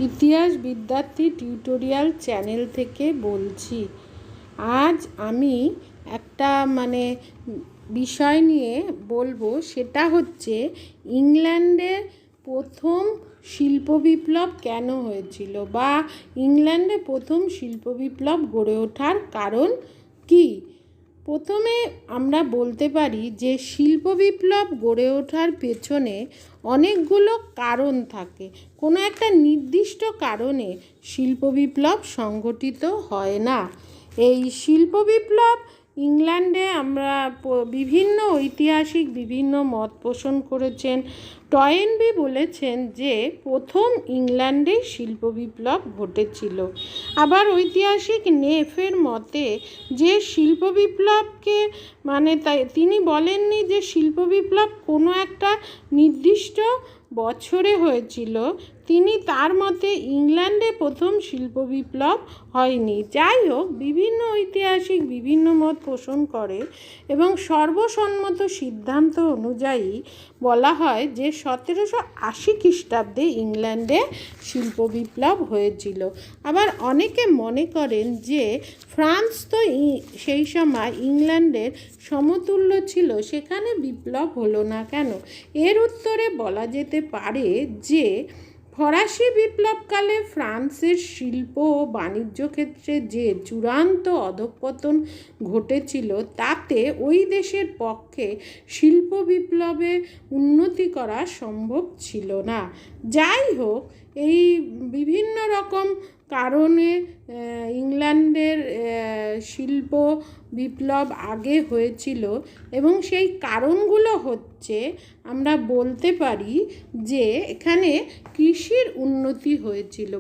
ইতিহাস বিদ্যার্থী tutorial channel থেকে বলছি। আজ আমি একটা বিষয় নিয়ে বলবো, সেটা হচ্ছে ইংল্যান্ডে প্রথম শিল্প বিপ্লব কেন হয়েছিল, বা ইংল্যান্ডে প্রথম শিল্প বিপ্লব গড়ে ওঠার কারণ কী। প্রথমে আমরা বলতে পারি যে শিল্প বিপ্লব গড়ে ওঠার পেছনে অনেকগুলো কারণ থাকে। কোনো একটা নির্দিষ্ট কারণে শিল্প বিপ্লব সংগঠিত হয় না। এই শিল্প বিপ্লব ইংল্যান্ডে আমরা বিভিন্ন ঐতিহাসিক বিভিন্ন মত পোষণ করেছেন। টয়েনবি বলেছেন যে প্রথম ইংল্যান্ডে শিল্প বিপ্লব ঘটেছিল। আবার ঐতিহাসিক নেফের মতে যে শিল্প বিপ্লবকে তিনি বলেননি যে শিল্প বিপ্লব কোনো একটা নির্দিষ্ট বছরে হয়েছিল। তিনি তার মতে ইংল্যান্ডে প্রথম শিল্প বিপ্লব হয়নি। যাই হোক, বিভিন্ন ঐতিহাসিক বিভিন্ন মত পোষণ করে এবং সর্বসম্মত সিদ্ধান্ত অনুযায়ী বলা হয় যে 1780 খ্রিস্টাব্দে ইংল্যান্ডে শিল্প বিপ্লব হয়েছিল। আবার অনেকে মনে করেন যে ফ্রান্স তো সেই সময় ইংল্যান্ডের সমতুল্য ছিল, সেখানে বিপ্লব হলো না কেন। এর উত্তরে বলা যেতে পারে যে ফরাসি বিপ্লবকালে ফ্রান্সের শিল্প ও বাণিজ্য ক্ষেত্রে যে চূড়ান্ত অধঃপতন ঘটেছিল, তাতে ওই দেশের পক্ষে শিল্প বিপ্লবে উন্নতি করা সম্ভব ছিল না। যাই হোক, এই বিভিন্ন রকম কারণে ইংল্যান্ডের শিল্প বিপ্লব আগে হয়েছিল এবং সেই কারণগুলো হচ্ছে, আমরা বলতে পারি যে এখানে কৃষির উন্নতি হয়েছিল।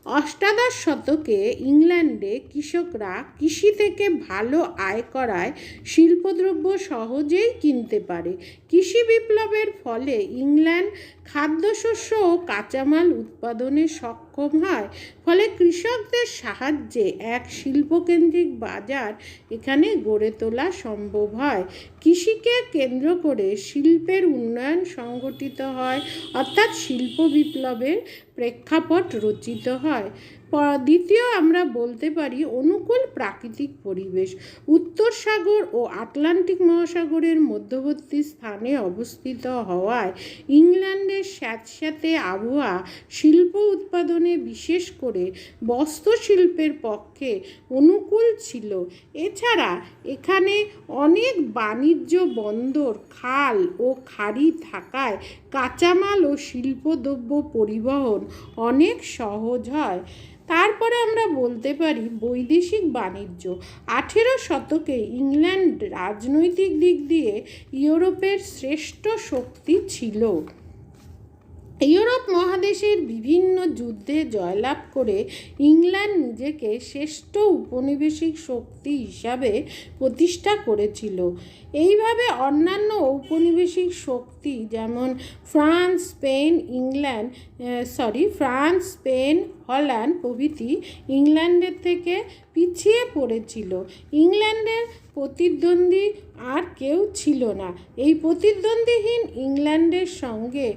অষ্টাদশ শতকে ইংল্যান্ডে কৃষকরা কৃষি থেকে ভালো আয় করায় শিল্পদ্রব্য সহজেই কিনতে পারে। কৃষি বিপ্লবের ফলে ইংল্যান্ড খাদ্যশস্য ও কাঁচামাল উৎপাদনে সক্ষম হয়। ফলে কৃষকদের সাহায্যে এক শিল্পকেন্দ্রিক বাজার এখানে গড়ে তোলা সম্ভব হয়। কৃষিকে কেন্দ্র করে শিল্পের উন্নয়ন সংগঠিত হয়, অর্থাৎ শিল্প বিপ্লবের প্রেক্ষাপট রচিত হয়। দ্বিতীয়, আমরা বলতে পারি অনুকূল প্রাকৃতিক পরিবেশ। উত্তর সাগর ও আটলান্টিক মহাসাগরের মধ্যবর্তী স্থানে অবস্থিত হওয়ায় ইংল্যান্ডের স্যাঁতস্যাঁতে আবহাওয়া শিল্প উৎপাদনে, বিশেষ করে বস্ত্র শিল্পের পক্ষে অনুকূল ছিল। এছাড়া এখানে অনেক বাণিজ্য বন্দর, খাল ও খাড়ি থাকায় কাঁচামাল ও শিল্পদ্রব্য পরিবহন অনেক সহজ হয়। তারপরে আমরা বলতে পারি বৈদেশিক বাণিজ্য। 18 শতকে ইংল্যান্ড রাজনৈতিক দিক দিয়ে ইউরোপের শ্রেষ্ঠ শক্তি ছিল। ইউরোপ মহাদেশের বিভিন্ন যুদ্ধে জয়লাভ করে ইংল্যান্ড নিজেকে শ্রেষ্ঠ উপনিবেশিক শক্তি হিসাবে প্রতিষ্ঠা করেছিল। এইভাবে অন্যান্য ঔপনিবেশিক শক্তি যেমন ফ্রান্স, স্পেন, হল্যান্ড প্রভৃতি ইংল্যান্ডের থেকে পিছিয়ে পড়েছিল। ইংল্যান্ডের প্রতিদ্বন্দ্বী আর কেউ ছিল না। এই প্রতিদ্বন্দ্বীহীন ইংল্যান্ডের সঙ্গে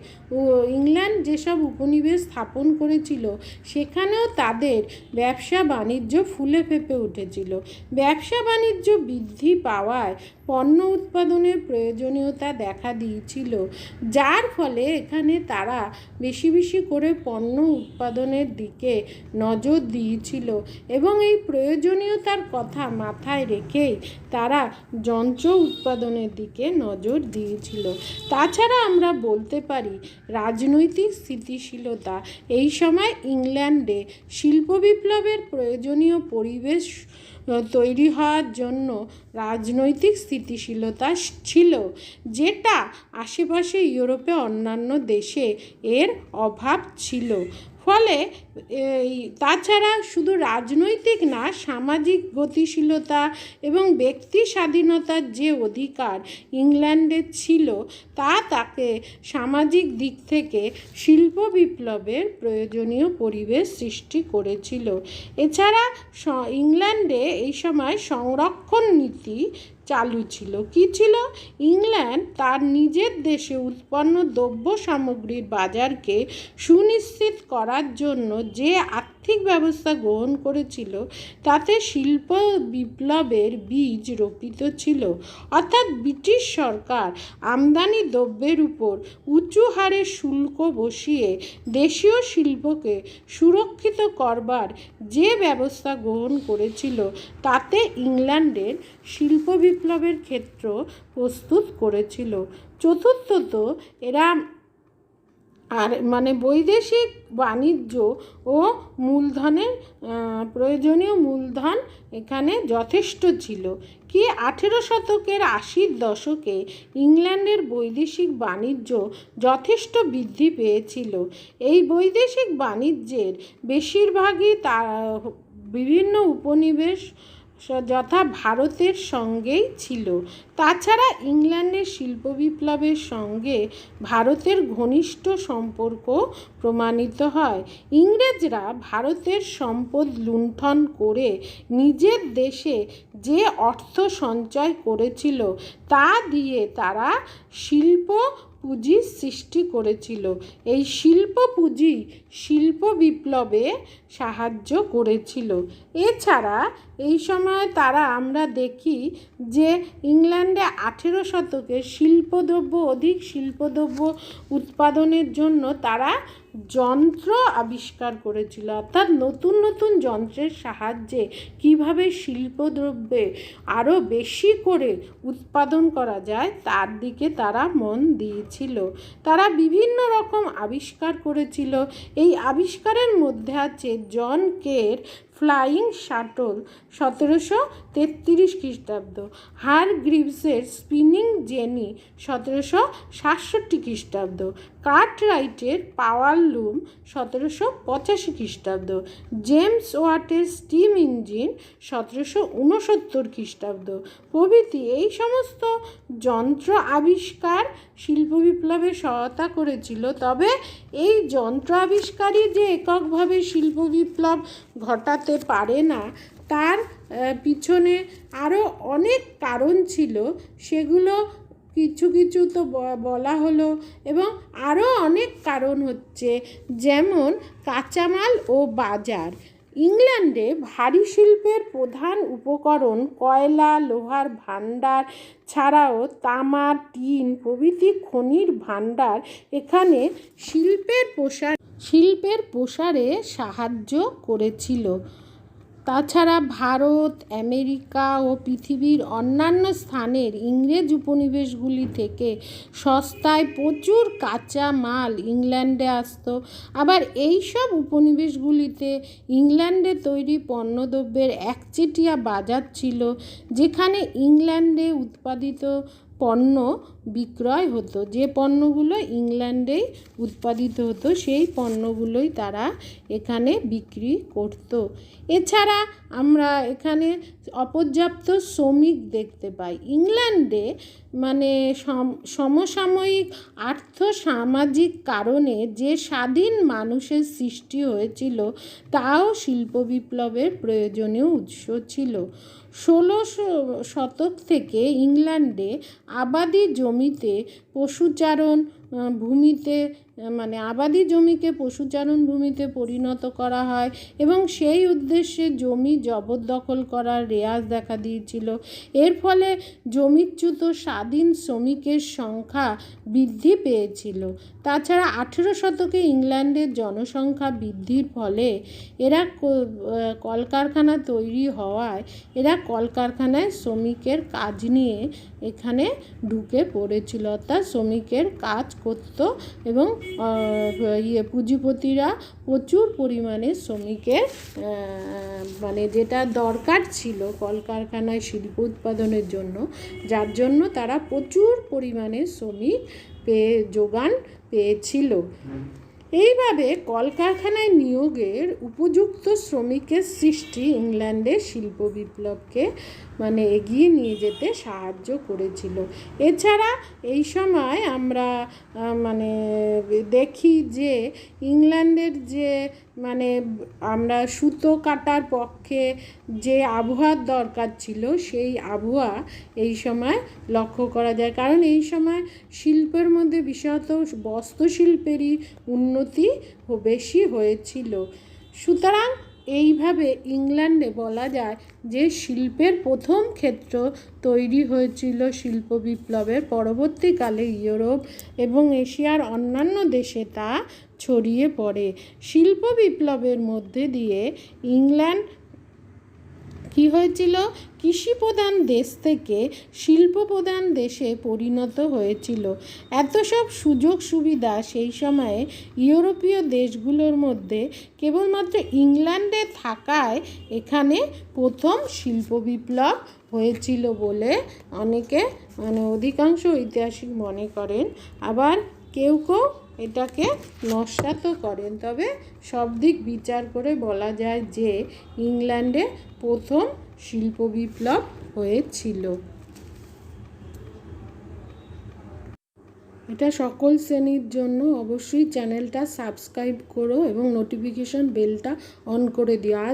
ইংল্যান্ড যেসব উপনিবেশ স্থাপন করেছিল, সেখানেও তাদের ব্যবসা বাণিজ্য ফুলে ফেঁপে উঠেছিল। ব্যবসা বাণিজ্য বৃদ্ধি পাওয়ায় পণ্য উৎপাদনের প্রয়োজনীয়তা দেখা দিয়েছিল, যার ফলে এখানে তারা বেশি বেশি করে পণ্য উৎপাদনের দিকে নজর দিয়েছিল এবং এই প্রয়োজনীয়তার কথা মাথায় রেখেই তারা যন্ত্র উৎপাদনের দিকে নজর দিয়েছিল। তাছাড়া আমরা বলতে পারি রাজনৈতিক স্থিতিশীলতা। এই সময় ইংল্যান্ডে শিল্প বিপ্লবের প্রয়োজনীয় পরিবেশ তৈরি হওয়ার জন্য রাজনৈতিক স্থিতিশীলতা ছিল, যেটা আশেপাশে ইউরোপে অন্যান্য দেশে এর অভাব ছিল। ফলে তাছাড়া শুধু রাজনৈতিক না, সামাজিক গতিশীলতা এবং ব্যক্তি স্বাধীনতার যে অধিকার ইংল্যান্ডের ছিল, তাকে সামাজিক দিক থেকে শিল্প বিপ্লবের প্রয়োজনীয় পরিবেশ সৃষ্টি করেছিল। এছাড়া ইংল্যান্ডে এই সময় সংরক্ষণ নীতি চালু ছিল। কী ছিল? ইংল্যান্ড তার নিজের দেশে উৎপন্ন দ্রব্য সামগ্রীর বাজারকে সুনিশ্চিত করার জন্য যে আর্থিক ব্যবস্থা গ্রহণ করেছিল তাতে শিল্প বিপ্লবের বীজ রোপিত ছিল। অর্থাৎ ব্রিটিশ সরকার আমদানি দ্রব্যের উপর উঁচু হারে শুল্ক বসিয়ে দেশীয় শিল্পকে সুরক্ষিত করবার যে ব্যবস্থা গ্রহণ করেছিল তাতে ইংল্যান্ডের শিল্প বিপ্লবের ক্ষেত্র প্রস্তুত করেছিল। চতুর্থত, এরা বৈদেশিক বাণিজ্য ও মূলধনের প্রয়োজনীয় মূলধন এখানে যথেষ্ট ছিল। কি 18 শতকের 80-র দশকে ইংল্যান্ডের বৈদেশিক বাণিজ্য যথেষ্ট বৃদ্ধি পেয়েছিল। এই বৈদেশিক বাণিজ্যের বেশিরভাগই বিভিন্ন উপনিবেশ যথা ভারতের সঙ্গেই ছিল। তাছাড়া ইংল্যান্ডের শিল্প বিপ্লবের সঙ্গে ভারতের ঘনিষ্ঠ সম্পর্ক প্রমাণিত হয়। ইংরেজরা ভারতের সম্পদ লুণ্ঠন করে নিজের দেশে যে অর্থ সঞ্চয় করেছিল তা দিয়ে তারা শিল্প পুঁজির সৃষ্টি করেছিল। এই শিল্প পুঁজি শিল্প বিপ্লবে সাহায্য করেছিল। এছাড়া এই সময় আমরা দেখি যে ইংল্যান্ডে 18 শতকে অধিক শিল্পদ্রব্য উৎপাদনের জন্য তারা যন্ত্র আবিষ্কার করেছিল। অর্থাৎ নতুন নতুন যন্ত্রের সাহায্যে কিভাবে শিল্পদ্রব্যে আরও বেশি করে উৎপাদন করা যায় তার দিকে তারা মন দিয়েছিল। তারা বিভিন্ন রকম আবিষ্কার করেছিল। এই আবিষ্কারের মধ্যে আছে জন কের ফ্লাইং শাটল 1733 খ্রিস্টাব্দ, হারগ্রিভসের স্পিনিং জেনি 1767 খ্রিস্টাব্দ, কার্টরাইটের পাওয়ার লুম 1785 খ্রিস্টাব্দ, জেমস ওয়াটের স্টিম ইঞ্জিন 1769 খ্রিস্টাব্দ প্রভৃতি। এই সমস্ত যন্ত্র আবিষ্কার শিল্প বিপ্লবে সহায়তা করেছিল। তবে এই যন্ত্র আবিষ্কারই যে এককভাবে শিল্প বিপ্লব ঘটাতে পারে না, তার পিছনে আরও অনেক কারণ ছিল। সেগুলো কিছু কিছু তো বলা হলো, এবং আরও অনেক কারণ হচ্ছে, যেমন কাঁচামাল ও বাজার। ইংল্যান্ডে ভারী শিল্পের প্রধান উপকরণ কয়লা, লোহার ভাণ্ডার ছাড়াও তামা, টিন প্রভৃতি খনির ভাণ্ডার এখানে শিল্পের প্রসারে সাহায্য করেছিল। তাছাড়া ভারত, আমেরিকা ও পৃথিবীর অন্যান্য স্থানের ইংরেজ উপনিবেশগুলি থেকে সস্তায় প্রচুর কাঁচা মাল ইংল্যান্ডে আসতো। আবার এই সব উপনিবেশগুলিতে ইংল্যান্ডে তৈরি পণ্যদ্রব্যের একচেটিয়া বাজার ছিল, যেখানে ইংল্যান্ডে উৎপাদিত পণ্য বিক্রয় হতো। যে পণ্যগুলো ইংল্যান্ডেই উৎপাদিত হতো সেই পণ্যগুলোই তারা এখানে বিক্রি করত। এছাড়া আমরা এখানে অপর্যাপ্ত শ্রমিক দেখতে পাই। ইংল্যান্ডে সমসাময়িক আর্থসামাজিক কারণে যে স্বাধীন মানুষের সৃষ্টি হয়েছিল তাও শিল্প বিপ্লবের প্রয়োজনীয় উৎস ছিল। 16 শতক থেকে ইংল্যান্ডে আবাদি জমিকে পশুচারণ ভূমিতে পরিণত করা হয় এবং সেই উদ্দেশ্যে জমি জবরদখল করার রেয়াজ দেখা দিয়েছিল। এর ফলে জমিচ্যুত স্বাধীন শ্রমিকের সংখ্যা বৃদ্ধি পেয়েছিল। তাছাড়া 18 শতকে ইংল্যান্ডের জনসংখ্যা বৃদ্ধির ফলে কলকারখানা তৈরি হওয়ায় এরা কলকারখানায় শ্রমিকের কাজ নিয়ে এখানে ঢুকে পড়েছিল। অর্থাৎ শ্রমিকের কাজ করত এবং পুঁজিপতিরা প্রচুর পরিমাণে শ্রমিকের যেটা দরকার ছিল কলকারখানায় শিল্প উৎপাদনের জন্য, যার জন্য তারা প্রচুর পরিমাণে শ্রমিক যোগান পেয়েছিল। এইভাবে কলকারখানায় নিয়োগের উপযুক্ত শ্রমিকের সৃষ্টি ইংল্যান্ডের শিল্প বিপ্লবকে মানে এগিয়ে নিয়ে যেতে সাহায্য করেছিল। এছাড়া এই সময় আমরা মানে দেখি যে ইংল্যান্ডের যে মানে আমরা সুতো কাটার পক্ষে যে আবহাওয়ার দরকার ছিল সেই আবহাওয়া এই সময় লক্ষ্য করা যায়, কারণ এই সময় শিল্পের মধ্যে বিশেষত বস্ত্রশিল্পেরই উন্নতি বেশি হয়েছিল। সুতরাং এইভাবে ইংল্যান্ডে বলা যায় যে শিল্পের প্রথম ক্ষেত্র তৈরি হয়েছিল শিল্প বিপ্লবের। পরবর্তীকালে ইউরোপ এবং এশিয়ার অন্যান্য দেশে তা ছড়িয়ে পড়ে। শিল্প বিপ্লবের মধ্যে দিয়ে ইংল্যান্ড কী হয়েছিল, কৃষি প্রধান দেশ থেকে শিল্প প্রধান দেশে পরিণত হয়েছিল। এত সব সুযোগ সুবিধা সেই সময়ে ইউরোপীয় দেশগুলোর মধ্যে কেবলমাত্র ইংল্যান্ডে থাকায় এখানে প্রথম শিল্প বিপ্লব হয়েছিল বলে অনেকে মানে অধিকাংশ ঐতিহাসিক মনে করেন। আবার কেউ কেউ এটাকে নস্যাৎও করেন। তবে সব দিক বিচার করে বলা যায় যে ইংল্যান্ডে প্রথম শিল্প বিপ্লব হয়েছিল। এটা সকল শ্রেণীর জন্য। অবশ্যই চ্যানেলটা সাবস্ক্রাইব করো এবং নোটিফিকেশন বেলটা অন করে দিও।